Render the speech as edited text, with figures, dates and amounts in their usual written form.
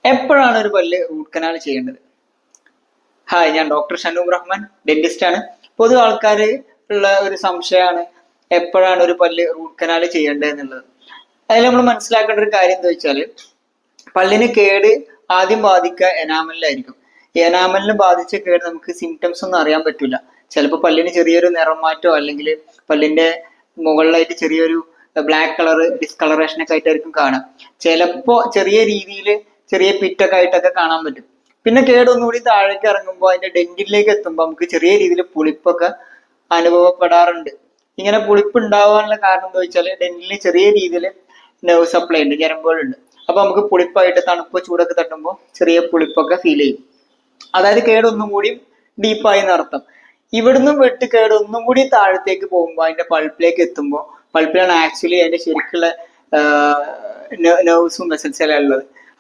എപ്പോഴാണ് ഒരു പല്ല് റൂട്ട് കനാൽ ചെയ്യേണ്ടത്? ഹായ്, ഞാൻ ഡോക്ടർ ഷനൂബ് റഹ്മാൻ, ഡെന്റിസ്റ്റ് ആണ്. പൊതു ആൾക്കാർ ഉള്ള ഒരു സംശയമാണ് എപ്പോഴാണ് ഒരു പല്ല് റൂട്ട് കനാൽ ചെയ്യേണ്ടത് എന്നുള്ളത്. അതിൽ നമ്മൾ മനസ്സിലാക്കേണ്ട ഒരു കാര്യം എന്താ വെച്ചാൽ, പല്ലിന് കേട് ആദ്യം ബാധിക്കുക എനാമലിലായിരിക്കും. എനാമലിന് ബാധിച്ച കേട് നമുക്ക് സിംറ്റംസ് ഒന്നും അറിയാൻ പറ്റില്ല. ചിലപ്പോൾ പല്ലിന് ചെറിയൊരു നിറം മാറ്റോ അല്ലെങ്കിൽ പല്ലിന്റെ മുകളിലായിട്ട് ചെറിയൊരു ബ്ലാക്ക് കളർ ഡിസ്കളറേഷൻ ഒക്കെ ആയിട്ടായിരിക്കും കാണാം. ചിലപ്പോ ചെറിയ രീതിയിൽ ചെറിയ പിറ്റൊക്കെ ആയിട്ടൊക്കെ കാണാൻ പറ്റും. പിന്നെ കേടൊന്നുകൂടി താഴേക്ക് ഇറങ്ങുമ്പോൾ അതിന്റെ ഡെന്റിലേക്ക് എത്തുമ്പോൾ നമുക്ക് ചെറിയ രീതിയിൽ പുളിപ്പൊക്കെ അനുഭവപ്പെടാറുണ്ട്. ഇങ്ങനെ പുളിപ്പ് ഉണ്ടാവാനുള്ള കാരണം എന്താ വെച്ചാൽ, ഡെന്റിന് ചെറിയ രീതിയിൽ നെർവ് സപ്ലൈ ഉണ്ട്, ഞരമ്പുകളുണ്ട്. അപ്പൊ നമുക്ക് പുളിപ്പായിട്ട് തണുപ്പ് ചൂടൊക്കെ തട്ടുമ്പോൾ ചെറിയ പുളിപ്പൊക്കെ ഫീൽ ചെയ്യും. അതായത് കേടൊന്നും കൂടി ഡീപ്പായി എന്നർത്ഥം. ഇവിടുന്ന് വിട്ട് കേട് ഒന്നും കൂടി താഴത്തേക്ക് പോകുമ്പോൾ അതിന്റെ പൾപ്പിലേക്ക് എത്തുമ്പോൾ, പൾപ്പിലാണ് ആക്ച്വലി അതിന്റെ ശരിക്കുള്ള നെർവ്സും വെസൽസ് എല്ലാം ഉള്ളത്.